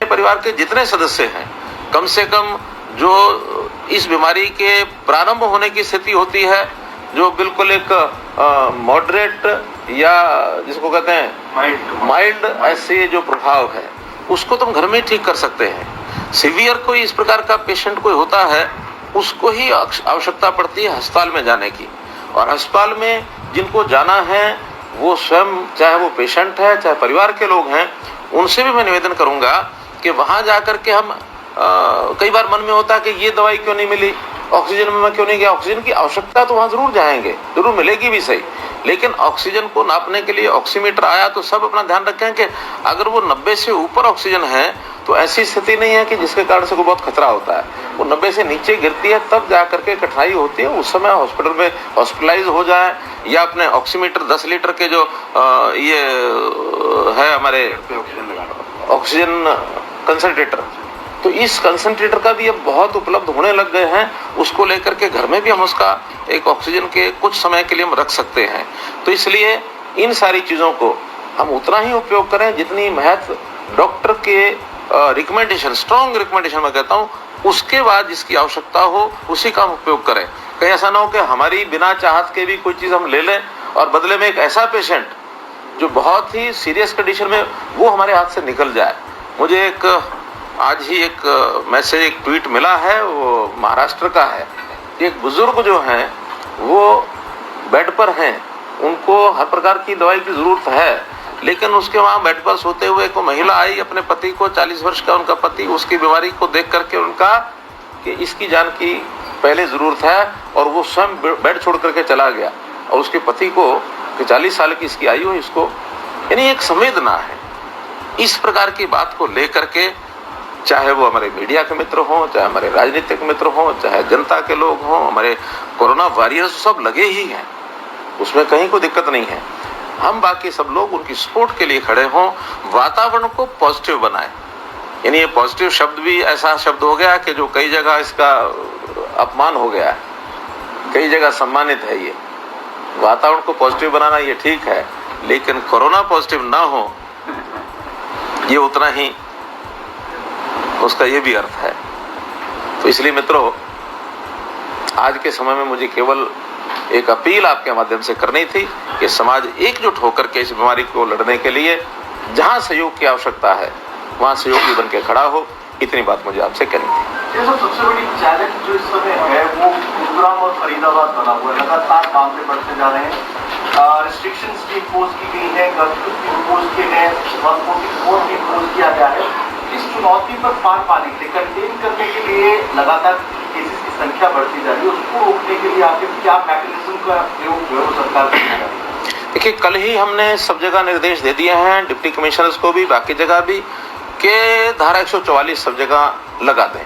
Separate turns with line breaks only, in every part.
परिवार के जितने सदस्य हैं, कम से कम जो इस बीमारी के प्रारंभ होने की स्थिति होती है, जो बिल्कुल एक मॉडरेट या जिसको कहते हैं माइल्ड ऐसे जो प्रभाव है, उसको तुम घर में ठीक कर सकते हैं। सीवियर कोई इस प्रकार का पेशेंट कोई होता है, उसको ही आवश्यकता पड़ती है अस्पताल में जाने की। और अस्पताल में जिनको जाना है वो स्वयं, चाहे वो पेशेंट है चाहे परिवार के लोग हैं, उनसे भी मैं निवेदन करूंगा कि वहां जाकर के हम कई बार मन में होता है कि ये दवाई क्यों नहीं मिली, ऑक्सीजन में मैं क्यों नहीं गया। ऑक्सीजन की आवश्यकता तो वहां जरूर जाएंगे, जरूर मिलेगी भी सही, लेकिन ऑक्सीजन को नापने के लिए ऑक्सीमीटर आया तो सब अपना ध्यान रखें कि अगर वो 90 से ऊपर ऑक्सीजन है तो ऐसी स्थिति नहीं है कि जिसके कारण से कोई बहुत खतरा होता है। वो 90 से नीचे गिरती है तब जा करके कठिनाई होती है, उस समय हॉस्पिटल में हॉस्पिटलाइज हो जाए या अपने ऑक्सीमीटर 10 लीटर के जो ये है हमारे ऑक्सीजन कंसंट्रेटर, तो इस कंसंट्रेटर का भी अब बहुत उपलब्ध होने लग गए हैं, उसको लेकर के घर में भी हम उसका एक ऑक्सीजन के कुछ समय के लिए हम रख सकते हैं। तो इसलिए इन सारी चीज़ों को हम उतना ही उपयोग करें जितनी महत्व डॉक्टर के रिकमेंडेशन, स्ट्रॉन्ग रिकमेंडेशन मैं कहता हूँ, उसके बाद जिसकी आवश्यकता हो उसी का हम उपयोग करें। कहीं ऐसा ना हो कि हमारी बिना चाहत के भी कोई चीज़ हम ले लें और बदले में एक ऐसा पेशेंट जो बहुत ही सीरियस कंडीशन में वो हमारे हाथ से निकल जाए। मुझे एक आज ही एक मैसेज, एक ट्वीट मिला है, वो महाराष्ट्र का है। एक बुजुर्ग जो हैं वो बेड पर हैं, उनको हर प्रकार की दवाई की जरूरत है, लेकिन उसके वहाँ बेड पर सोते हुए एक महिला आई, अपने पति को, 40 वर्ष का उनका पति, उसकी बीमारी को देख करके उनका कि इसकी जान की पहले जरूरत है, और वो स्वयं बेड छोड़ करके चला गया। और उसके पति को कि 40 साल की इसकी आयु है, इसको यानी एक संवेदना है। इस प्रकार की बात को लेकर के चाहे वो हमारे मीडिया के मित्र हों, चाहे हमारे राजनीतिक मित्र हों, चाहे जनता के लोग हों, हमारे कोरोना वॉरियर्स सब लगे ही हैं, उसमें कहीं कोई दिक्कत नहीं है। हम बाकी सब लोग उनकी सपोर्ट के लिए खड़े हों, वातावरण को पॉजिटिव बनाएं। यानी ये पॉजिटिव शब्द भी ऐसा शब्द हो गया कि जो कई जगह इसका अपमान हो गया है, कई जगह सम्मानित है। ये वातावरण को पॉजिटिव बनाना ये ठीक है, लेकिन कोरोना पॉजिटिव ना हो ये उतना ही उसका ये भी अर्थ है। तो इसलिए मित्रों, आज के समय में मुझे केवल एक अपील आपके माध्यम से करनी थी कि समाज एकजुट होकर के इस बीमारी को लड़ने के लिए जहां सहयोग की आवश्यकता है वहां सहयोगी बन के खड़ा हो, इतनी बात मुझे आपसे कहनी थी।
सबसे बड़ी चैलेंज जो इस समय है वो गुरुग्राम और फरीदाबाद बना हुआ है, लगातार मामले बढ़ते जा रहे हैं, रिस्ट्रिक्शंस भी इम्पोज की गई है, कर्फ्यू भी इम्पोज किए गए, 144 भी इम्पोज किया गया है। इस चुनौती पर पार पाने के लिए, कंटेन करने के लिए लगातार केसेस की संख्या बढ़ती जा रही है, उसको रोकने के लिए आपके क्या मैकेनिज्म का प्रयोग जो है सरकार कर रही है?
देखिए, कल ही हमने सब जगह निर्देश दे दिए हैं, डिप्टी कमिश्नर्स को भी, बाकी जगह भी, कि धारा 144 सब जगह लगा दें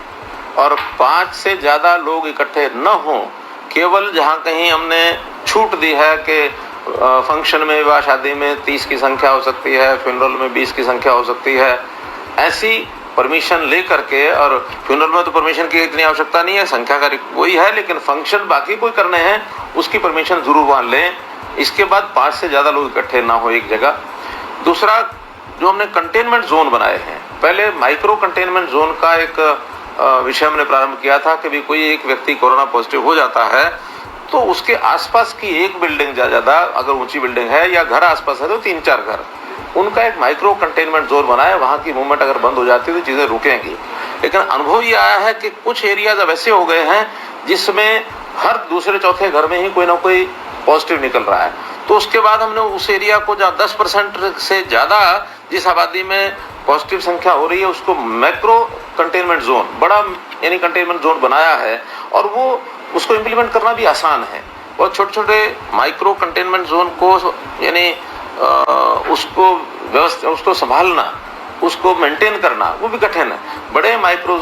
और 5 से ज़्यादा लोग इकट्ठे न हों। केवल जहाँ कहीं हमने छूट दी है कि फंक्शन में, विवाह शादी में 30 की संख्या हो सकती है, फ्यूनरल में 20 की संख्या हो सकती है, ऐसी परमिशन ले करके, और फ्यूनरल में तो परमिशन की इतनी आवश्यकता नहीं है, संख्या का वही है, लेकिन फंक्शन बाकी कोई करने हैं उसकी परमिशन जरूर वहाँ लें। इसके बाद 5 से ज़्यादा लोग इकट्ठे ना हो एक जगह। दूसरा, जो हमने कंटेनमेंट जोन बनाए हैं, पहले माइक्रो कंटेनमेंट जोन का एक विषय हमने प्रारंभ किया था कि भी कोई एक व्यक्ति कोरोना पॉजिटिव हो जाता है तो उसके आसपास की एक बिल्डिंग ज़्यादा, अगर ऊंची बिल्डिंग है या घर आसपास है तो 3-4 घर, उनका एक माइक्रो कंटेनमेंट जोन बनाए, वहाँ की मूवमेंट अगर बंद हो जाती है तो चीज़ें रुकेंगी। लेकिन अनुभव ये आया है कि कुछ एरियाज अब ऐसे हो गए हैं जिसमें हर दूसरे चौथे घर में ही कोई ना कोई पॉजिटिव निकल रहा है, तो उसके बाद हमने उस एरिया को जहाँ 10% से ज़्यादा जिस आबादी में पॉजिटिव संख्या हो रही है उसको मैक्रो कंटेनमेंट जोन, बड़ा यानी कंटेनमेंट जोन बनाया है, और वो उसको इम्प्लीमेंट करना भी आसान है। और छोटे छोटे माइक्रो कंटेनमेंट जोन को यानी उसको व्यवस्था, उसको संभालना, उसको मेंटेन करना वो भी कठिन है। बड़े माइक्रो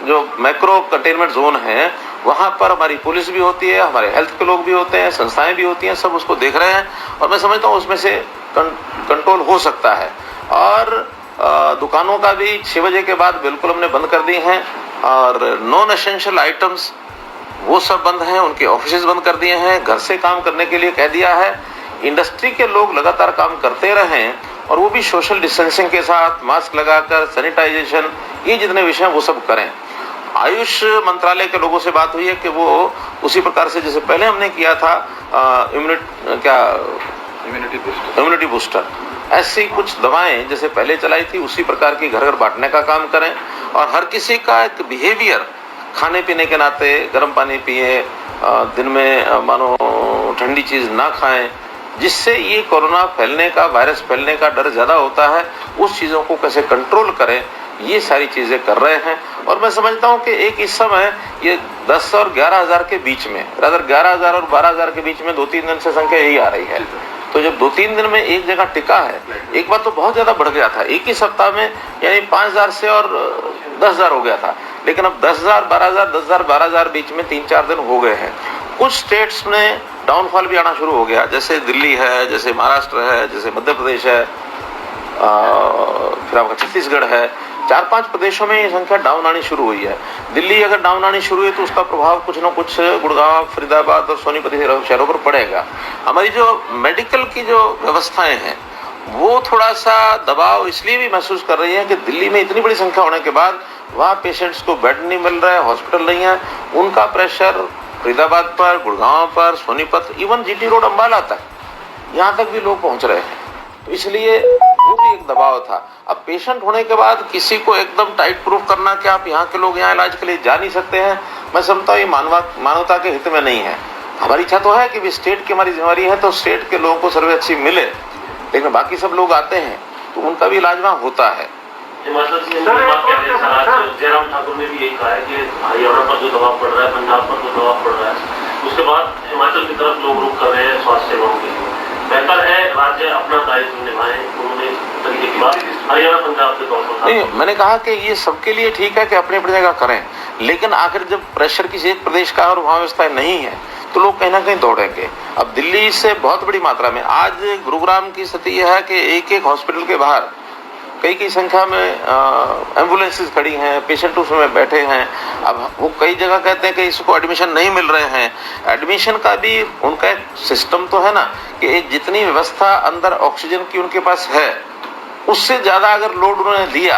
जो मैक्रो कंटेनमेंट जोन है वहाँ पर हमारी पुलिस भी होती है, हमारे हेल्थ के लोग भी होते हैं, संस्थाएं भी होती हैं, सब उसको देख रहे हैं, और मैं समझता हूँ उसमें से कंट्रोल हो सकता है। और दुकानों का भी 6 बजे के बाद बिल्कुल हमने बंद कर दी हैं, और नॉन एसेंशियल आइटम्स वो सब बंद हैं, उनके ऑफिसेज बंद कर दिए हैं, घर से काम करने के लिए कह दिया है। इंडस्ट्री के लोग लगातार काम करते रहें और वो भी सोशल डिस्टेंसिंग के साथ, मास्क लगाकर, सैनिटाइजेशन, ये जितने विषय हैं वो सब करें। आयुष मंत्रालय के लोगों से बात हुई है कि वो उसी प्रकार से जैसे पहले हमने किया था इम्यूनिटी बूस्टर, ऐसी कुछ दवाएं जैसे पहले चलाई थी उसी प्रकार की घर घर बांटने का काम करें, और हर किसी का एक बिहेवियर, खाने पीने के नाते गर्म पानी पिए, दिन में मानो ठंडी चीज ना खाएं, जिससे ये कोरोना फैलने का, वायरस फैलने का डर ज्यादा होता है, उस चीजों को कैसे कंट्रोल करें, ये सारी चीजें कर रहे हैं। और मैं समझता हूं कि एक इस समय ये 10 और 11,000 के बीच में, रादर 11,000 और 12,000 के बीच में 2-3 दिन से संख्या यही आ रही है। तो जब 2-3 दिन में एक जगह टिका है, एक बार तो बहुत ज्यादा बढ़ गया था, एक ही सप्ताह में यानी 5,000 से और 10,000 हो गया था, लेकिन अब 10,000, 12,000, 10,000, 12,000 बीच में 3-4 दिन हो गए हैं। कुछ स्टेट्स में डाउनफॉल भी आना शुरू हो गया, जैसे दिल्ली है, जैसे महाराष्ट्र है, जैसे मध्य प्रदेश है, फिर आपका छत्तीसगढ़ है, 4-5 प्रदेशों में ये संख्या डाउन आनी शुरू हुई है। दिल्ली अगर डाउन आनी शुरू हुई तो उसका प्रभाव कुछ न कुछ गुड़गांव, फरीदाबाद और सोनीपत शहरों पर पड़ेगा। हमारी जो मेडिकल की जो व्यवस्थाएं हैं वो थोड़ा सा दबाव इसलिए भी महसूस कर रही है कि दिल्ली में इतनी बड़ी संख्या होने के बाद वहाँ पेशेंट्स को बेड नहीं मिल रहा है, हॉस्पिटल नहीं है, उनका प्रेशर फरीदाबाद पर, गुड़गांव पर, Sonipat, even GT road Ambala तक, यहाँ तक भी लोग पहुंच रहे हैं। तो इसलिए वो भी एक दबाव था। अब पेशेंट होने के बाद किसी को एकदम टाइट प्रूफ करना कि आप यहाँ के लोग यहाँ इलाज के लिए जा नहीं सकते हैं, मैं समझता हूँ ये मानवता के हित में नहीं है। हमारी इच्छा तो है कि स्टेट की हमारी जिम्मेदारी है तो स्टेट के लोगों को सर्वे अच्छी मिले, लेकिन बाकी सब लोग आते हैं तो उनका भी इलाज वहाँ होता है।
हिमाचल सीएम जयराम ठाकुर ने भी यही कहा है कि हरियाणा पर जो दबाव पड़ रहा है, पंजाब पर जो दबाव पड़ रहा है, उसके बाद हिमाचल की तरफ लोग रुख कर रहे हैं स्वास्थ्य सेवाओं के लिए। बेहतर है राज्य अपना दायित्व निभाएं, उन्होंने तरीके की बात हरियाणा पंजाब के तौर पर
नहीं, मैंने कहा कि ये सबके लिए ठीक है कि अपनी अपनी जगह करें, लेकिन आखिर जब प्रेशर किसी एक प्रदेश का और वहाँ व्यवस्था नहीं है तो लोग कहीं ना कहीं दौड़ेंगे। अब दिल्ली से बहुत बड़ी मात्रा में, आज गुरुग्राम की स्थिति यह है कि एक हॉस्पिटल के बाहर कई संख्या में एम्बुलेंसेस खड़ी हैं, पेशेंट उसमें बैठे हैं। अब वो कई जगह कहते हैं कि इसको एडमिशन नहीं मिल रहे हैं। एडमिशन का भी उनका एक सिस्टम तो है ना कि जितनी व्यवस्था अंदर ऑक्सीजन की उनके पास है उससे ज्यादा अगर लोड उन्होंने दिया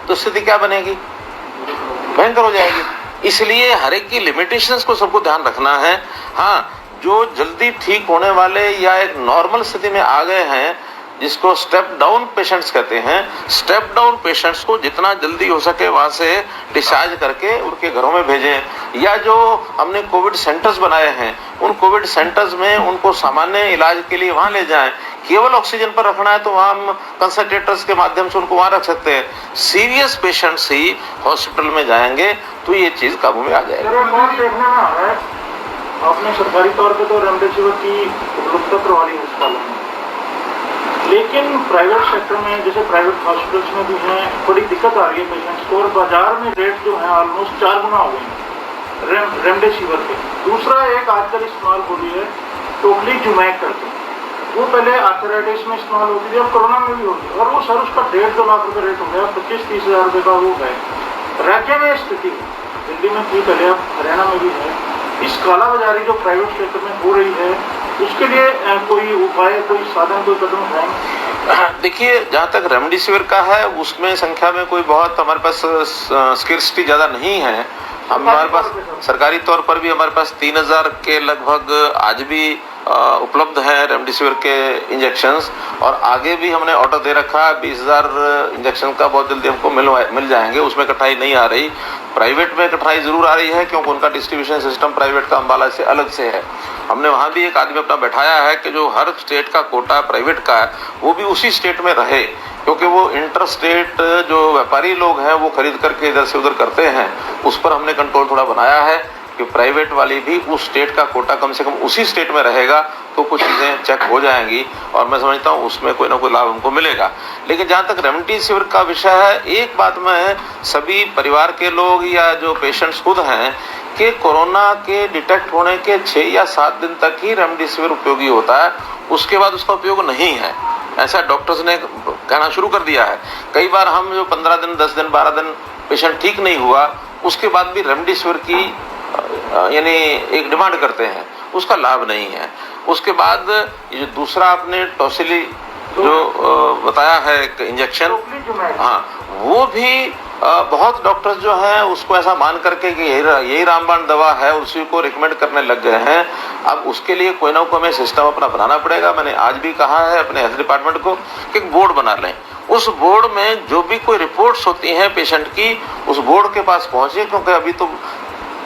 तो स्थिति क्या बनेगी, भयंकर हो जाएगी। इसलिए हर एक की लिमिटेशंस को सबको ध्यान रखना है। हाँ, जो जल्दी ठीक होने वाले या एक नॉर्मल स्थिति में आ गए हैं, जिसको स्टेप डाउन पेशेंट्स कहते हैं, स्टेप डाउन पेशेंट्स को जितना जल्दी हो सके वहां से डिस्चार्ज करके उनके घरों में भेजें, या जो हमने कोविड सेंटर्स बनाए हैं उन कोविड सेंटर्स में उनको सामान्य इलाज के लिए वहां ले जाएं। केवल ऑक्सीजन पर रखना है तो वहां हम कंसंट्रेटर्स के माध्यम से उनको वहां रख सकते हैं। सीरियस पेशेंट्स ही हॉस्पिटल में जाएंगे तो ये चीज काबू में आ जाएगी।
आपने सरकारी तौर पे तो रेमडेसिविर की उपलब्धता करवा ली अस्पतालों में, लेकिन प्राइवेट सेक्टर में जैसे प्राइवेट हॉस्पिटल्स में भी हैं, बड़ी दिक्कत आ रही है पेशेंट्स को, और बाजार में रेट जो है ऑलमोस्ट 4 गुना हो गए रेमडेसिविर के। दूसरा एक आजकल इस्तेमाल हो रही है टोक्लीजुमैब करके, वो पहले आर्थराइटिस में इस्तेमाल होती थी, अब कोरोना में भी होती है, और वो सर उसका 1.5-2 लाख रुपये रेट हो गया, 25-30 हज़ार रुपये का वो है। राज्य में स्थिति दिल्ली में थी पहले, अब हरियाणा में भी है। इस कालाबाजारी जो प्राइवेट क्षेत्र में हो रही है उसके लिए कोई उपाय, कोई साधन, कोई कदम उठाएंगे?
देखिए, जहाँ तक रेमडेसिविर का है उसमें संख्या में कोई बहुत हमारे पास स्किर्सिटी ज्यादा नहीं है। हमारे पास सरकारी तौर पर भी हमारे पास 3,000 के लगभग आज भी उपलब्ध है रेमडेसिविर के इंजेक्शंस, और आगे भी हमने ऑर्डर दे रखा है 20,000 इंजेक्शन का बहुत जल्दी हमको मिल जाएंगे। उसमें कठिनाई नहीं आ रही। प्राइवेट में कठिनाई जरूर आ रही है क्योंकि उनका डिस्ट्रीब्यूशन सिस्टम प्राइवेट का अंबाला से अलग से है। हमने वहां भी एक आदमी अपना बैठाया है कि जो हर स्टेट का कोटा प्राइवेट का है वो भी उसी स्टेट में रहे, क्योंकि वो इंटर स्टेट जो व्यापारी लोग हैं वो खरीद करके इधर से उधर करते हैं। उस पर हमने कंट्रोल थोड़ा बनाया है कि प्राइवेट वाली भी उस स्टेट का कोटा कम से कम उसी स्टेट में रहेगा तो कुछ चीजें चेक हो जाएंगी, और मैं समझता हूँ उसमें कोई ना कोई लाभ हमको मिलेगा। लेकिन जहाँ तक रेमडेसिविर का विषय है, एक बात मैं सभी परिवार के लोग या जो पेशेंट्स खुद हैं कि कोरोना के डिटेक्ट होने के 6 या 7 दिन तक ही रेमडेसिविर उपयोगी होता है, उसके बाद उसका उपयोग नहीं है, ऐसा डॉक्टर्स ने कहना शुरू कर दिया है। कई बार हम जो 15 दिन, 10 दिन, 12 दिन पेशेंट ठीक नहीं हुआ उसके बाद भी रेमडेसिविर की यानी एक डिमांड करते हैं, उसका लाभ नहीं है। उसके बाद ये जो दूसरा आपने जो बताया है एक इंजेक्शन, हाँ, वो भी बहुत डॉक्टर्स जो हैं उसको ऐसा मान करके कि यही रामबाण दवा है, उसी को रिकमेंड करने लग गए हैं। अब उसके लिए कोई ना कोई हमें सिस्टम अपना बनाना पड़ेगा। मैंने आज भी कहा है अपने हेल्थ डिपार्टमेंट को कि एक बोर्ड बना लें, उस बोर्ड में जो भी कोई रिपोर्ट्स होती हैं पेशेंट की, उस बोर्ड के पास पहुंचे, क्योंकि अभी तो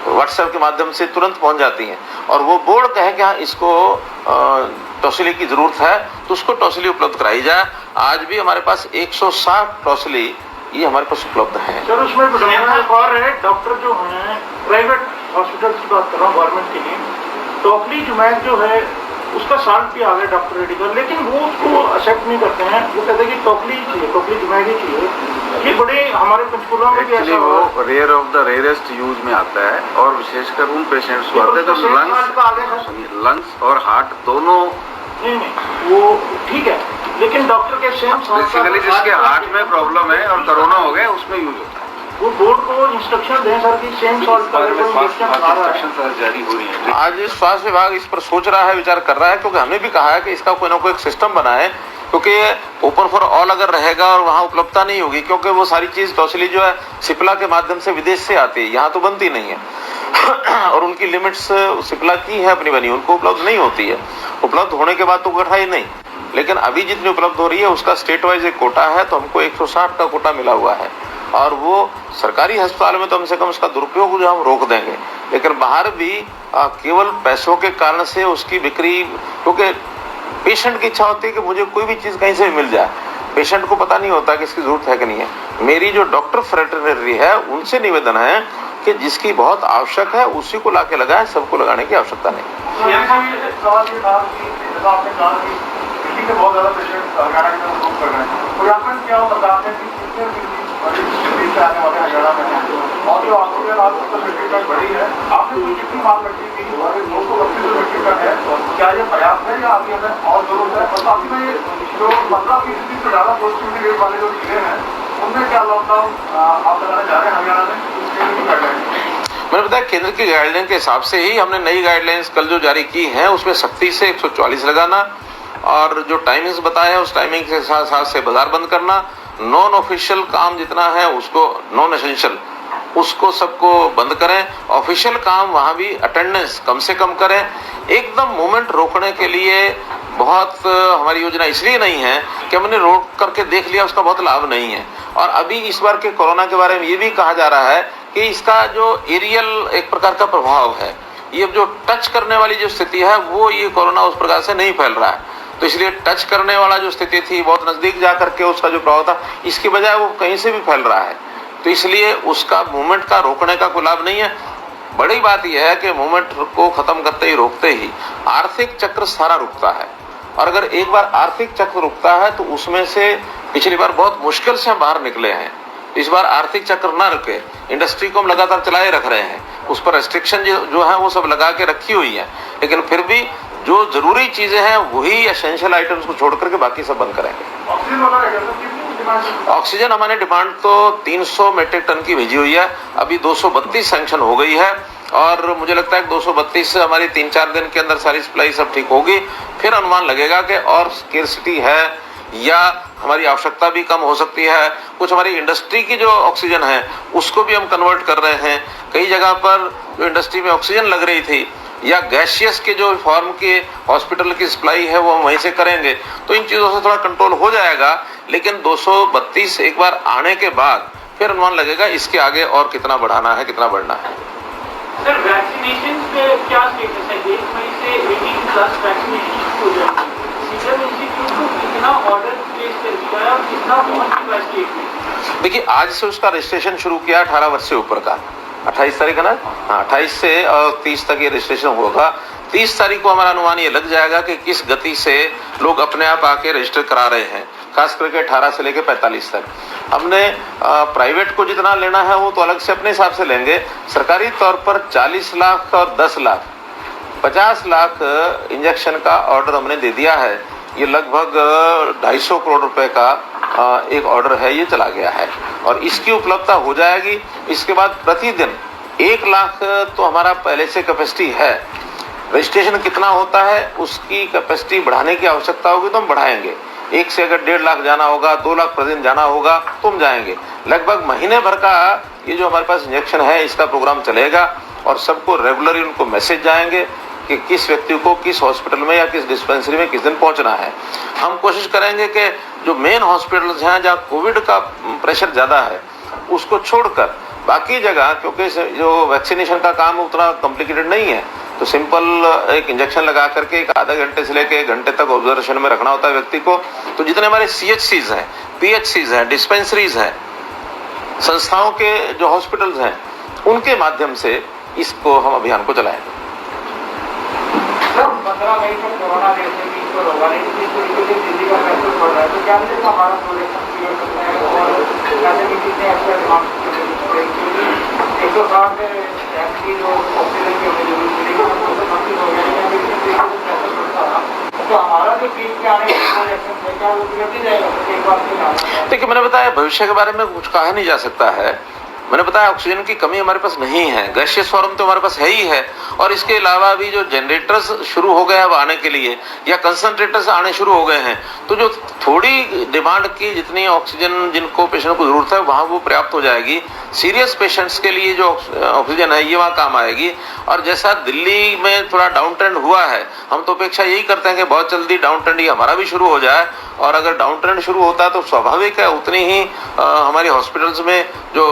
व्हाट्सएप के माध्यम से तुरंत पहुंच जाती हैं, और वो बोर्ड कहे कि हाँ इसको टॉसिली की जरूरत है तो उसको टॉसिली उपलब्ध कराई जाए। आज भी हमारे पास 160 टॉसिली ये हमारे पास उपलब्ध है।
सर उसमें एक और है, डॉक्टर जो हैं प्राइवेट हॉस्पिटल की बात कर रहा हूँ, गवर्नमेंट के लिए टोक्लीजुमैब जो है उसका साल्ट भी आ गया डॉक्टर रेड्डी का, लेकिन वो उसको एक्सेप्ट नहीं करते हैं। वो कहते हैं कि टोक्लीजुमैब ही चाहिए। ये बड़े हमारे पंचकुला में भी ऐसा
वो rare of the rarest use में आता है, और विशेषकर उन पेशेंट्स को आते हैं जो लंग्स और हार्ट दोनों।
नहीं वो ठीक है, लेकिन डॉक्टर के सेम
बेसिकली जिसके हार्ट में प्रॉब्लम है और कोरोना हो गया उसमें यूज होता है।
वो बोर्ड को इंस्ट्रक्शन दें सर कि सेम सॉल्ट का
इंस्ट्रक्शन जारी हो रही है।
आज स्वास्थ्य विभाग इस पर सोच रहा है, विचार कर रहा है, क्योंकि हमने भी कहा है कि इसका कोई ना कोई एक सिस्टम बनाए, क्योंकि ओपन फॉर ऑल अगर रहेगा और वहाँ उपलब्धता नहीं होगी, क्योंकि वो सारी चीज टॉसिली जो है सिप्ला के माध्यम से विदेश से आती है, यहाँ तो बनती नहीं है और उनकी लिमिट्स सिप्ला की है अपनी बनी, उनको उपलब्ध नहीं होती है। उपलब्ध होने के बाद तो कठिनाई नहीं, लेकिन अभी जितनी उपलब्ध हो रही है उसका स्टेट वाइज एक कोटा है, तो हमको 160 का कोटा मिला हुआ है, और वो सरकारी अस्पताल में तो कम से कम उसका दुरुपयोग जो हम रोक देंगे, लेकिन बाहर भी केवल पैसों के कारण से उसकी बिक्री, क्योंकि पेशेंट की इच्छा होती है कि मुझे कोई भी चीज कहीं से मिल जाए, पेशेंट को पता नहीं होता कि इसकी जरूरत है कि नहीं है। मेरी जो डॉक्टर फ्रेटरनरी है उनसे निवेदन है कि जिसकी बहुत आवश्यक है उसी को लाके लगाएं, सबको लगाने की आवश्यकता नहीं।
दिल्ली के बहुत ज्यादा पेशेंट हरियाणा की तरफ मूव कर रहे हैं, मूल्यांकन क्या बता रहे हैं कि कितने दिल्ली से आने वाले हरियाणा में हैं, और जो ऑक्सीजन और मेट्रिक टन बढ़ी है, आपने कोई कितनी मांग रखी थी 232 मेट्रिक टन है, क्या ये पर्याप्त है या अभी हमें और जरूरत है? और साथ में जो 15% से ज्यादा पॉजिटिविटी रेट वाले जो जिले हैं उनमें क्या लॉकडाउन आप लगाने जा रहे हैं हरियाणा में, उसके लिए कर रहे हैं?
मैंने बताया केंद्र की गाइडलाइन के हिसाब से ही हमने नई गाइडलाइंस कल जो जारी की हैं उसमें सख्ती से 144 लगाना, और जो टाइमिंग्स बताए हैं उस टाइमिंग के साथ से बाजार बंद करना, नॉन ऑफिशियल काम जितना है उसको, नॉन एसेंशियल उसको सबको बंद करें, ऑफिशियल काम वहां भी अटेंडेंस कम से कम करें। एकदम मूवमेंट रोकने के लिए बहुत हमारी योजना इसलिए नहीं है कि हमने रोक करके देख लिया उसका बहुत लाभ नहीं है, और अभी इस बार के कोरोना के बारे में ये भी कहा जा रहा है कि इसका जो एरियल एक प्रकार का प्रभाव है, ये जो टच करने वाली जो स्थिति है वो ये कोरोना उस प्रकार से नहीं फैल रहा है, तो इसलिए टच करने वाला जो स्थिति थी बहुत नजदीक जा करके उसका जो प्रभाव था, इसकी बजाय वो कहीं से भी फैल रहा है, तो इसलिए उसका मूवमेंट का रोकने का कोई लाभ नहीं है। बड़ी बात यह है कि मूवमेंट को खत्म करते ही रोकते ही आर्थिक चक्र सारा रुकता है, और अगर एक बार आर्थिक चक्र रुकता है तो उसमें से पिछली बार बहुत मुश्किल से हम बाहर निकले हैं, इस बार आर्थिक चक्र ना रुके, इंडस्ट्री को हम लगातार चलाए रख रहे हैं, उस पर रेस्ट्रिक्शन जो है वो सब लगा के रखी हुई है, लेकिन फिर भी जो जरूरी चीजें हैं वही एसेंशियल आइटम्स को छोड़ करके बाकी सब बंद करेंगे। ऑक्सीजन हमारे डिमांड तो 300 मेट्रिक टन की भेजी हुई है, अभी 232 सैंक्शन हो गई है, और मुझे लगता है 232 से हमारी 3-4 दिन के अंदर सारी सप्लाई सब ठीक होगी, फिर अनुमान लगेगा कि और स्केर्सिटी है या हमारी आवश्यकता भी कम हो सकती है। कुछ हमारी इंडस्ट्री की जो ऑक्सीजन है उसको भी हम कन्वर्ट कर रहे हैं, कई जगह पर जो इंडस्ट्री में ऑक्सीजन लग रही थी या गैसियस के जो फॉर्म के हॉस्पिटल की सप्लाई है वो हम वहीं से करेंगे, तो इन चीजों से थोड़ा कंट्रोल हो जाएगा, लेकिन 232 एक बार आने के बाद फिर अनुमान लगेगा इसके आगे और कितना बढ़ाना है, कितना बढ़ना है।
सर वैक्सीनेशन पे क्या स्टेटस है? 1 मई से 18+ वैक्सीनेशन हो जाएगी, सीरम इंस्टीट्यूट को कितना ऑर्डर प्लेस कर दिया है और कितना पहुंच चुका है स्टेट में?
देखिए आज से उसका रजिस्ट्रेशन शुरू किया 18 वर्ष से ऊपर का, 28 तारीख है ना, हाँ 28 से 30 तक ये रजिस्ट्रेशन होगा। 30 तारीख को हमारा अनुमान ये लग जाएगा कि किस गति से लोग अपने आप आके रजिस्टर करा रहे हैं, खास करके 18 से लेकर 45 तक। हमने प्राइवेट को जितना लेना है वो तो अलग से अपने हिसाब से लेंगे, सरकारी तौर पर 40 लाख और 10 लाख 50 लाख इंजेक्शन का ऑर्डर हमने दे दिया है। ये लगभग 250 करोड़ रुपए का एक ऑर्डर है, ये चला गया है और इसकी उपलब्धता हो जाएगी। इसके बाद प्रतिदिन 1 लाख तो हमारा पहले से कैपेसिटी है, रजिस्ट्रेशन कितना होता है उसकी कैपेसिटी बढ़ाने की आवश्यकता होगी तो हम बढ़ाएंगे, 1 से अगर 1.5 लाख जाना होगा, 2 लाख प्रतिदिन जाना होगा, तुम जाएंगे। लगभग महीने भर का ये जो हमारे पास इंजेक्शन है, इसका प्रोग्राम चलेगा और सबको रेगुलरली उनको मैसेज जाएंगे कि किस व्यक्ति को किस हॉस्पिटल में या किस डिस्पेंसरी में किस दिन पहुंचना है। हम कोशिश करेंगे कि जो मेन हॉस्पिटल्स हैं जहां कोविड का प्रेशर ज्यादा है, उसको छोड़कर बाकी जगह, क्योंकि जो वैक्सीनेशन का काम उतना कॉम्प्लिकेटेड नहीं है, तो सिंपल एक इंजेक्शन लगा करके एक आधा घंटे से लेकर 1 घंटे तक ऑब्जर्वेशन में रखना होता है व्यक्ति को। तो जितने हमारे CHCs हैं, PHCs हैं, डिस्पेंसरीज हैं, संस्थाओं के जो हॉस्पिटल्स हैं, उनके माध्यम से इसको हम अभियान को चलाएंगे।
15 मई तक कोरोना देश में बीच पर होगा, लेकिन जिस तरीके से दिल्ली का मैसेज बढ़ रहा है, तो क्या मुझे हमारा प्रोजेक्शन क्लियर करना है और कैसे किसी ने ऐसा दिमाग 160 की जो ऑक्सीजन की अवेलेबिलिटी हो गया है, तो हमारा जो पीक के आने वाला प्रोजेक्शन है, क्या वो क्लियर नहीं जाएगा? एक बार फिर
देखिए, मैंने बताया भविष्य के बारे में कुछ कहा नहीं जा सकता है। मैंने बताया ऑक्सीजन की कमी हमारे पास नहीं है, गैसियस फॉर्म तो हमारे पास है ही है, और इसके अलावा भी जो जनरेटर्स शुरू हो गए हैं आने के लिए, या कंसंट्रेटर्स आने शुरू हो गए हैं, तो जो थोड़ी डिमांड की जितनी ऑक्सीजन जिनको पेशेंट को जरूरत है वहां वो पर्याप्त हो जाएगी। सीरियस पेशेंट्स के लिए जो ऑक्सीजन है ये वहां काम आएगी। और जैसा दिल्ली में थोड़ा डाउन ट्रेंड हुआ है, हम तो अपेक्षा यही करते हैं कि बहुत जल्दी डाउन ट्रेंड ये हमारा भी शुरू हो जाए, और अगर डाउन ट्रेंड शुरू होता है तो स्वाभाविक है उतनी ही हमारी हॉस्पिटल्स में जो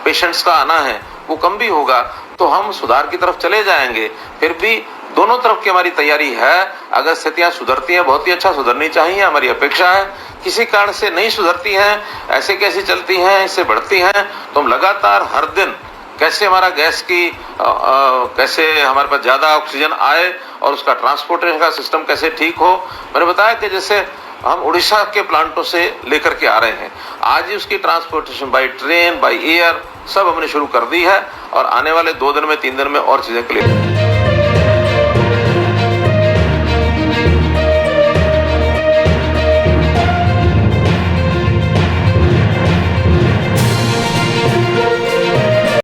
पेशेंट्स का आना है वो कम भी होगा, तो हम सुधार की तरफ चले जाएंगे। फिर भी दोनों तरफ की हमारी तैयारी है। अगर स्थितियां सुधरती हैं, बहुत ही अच्छा, सुधरनी चाहिए, हमारी अपेक्षा है। किसी कारण से नहीं सुधरती हैं, ऐसे कैसे चलती हैं, इससे बढ़ती हैं, तो हम लगातार हर दिन कैसे हमारा गैस की कैसे हमारे पास ज्यादा ऑक्सीजन आए और उसका ट्रांसपोर्टेशन का सिस्टम कैसे ठीक हो। मैंने बताया कि जैसे हम उड़ीसा के प्लांटों से लेकर के आ रहे हैं, आज ही उसकी transportation by train, by air सब हमने शुरू कर दी है, और आने वाले 2 दिन में 3 दिन में और चीजें क्लियर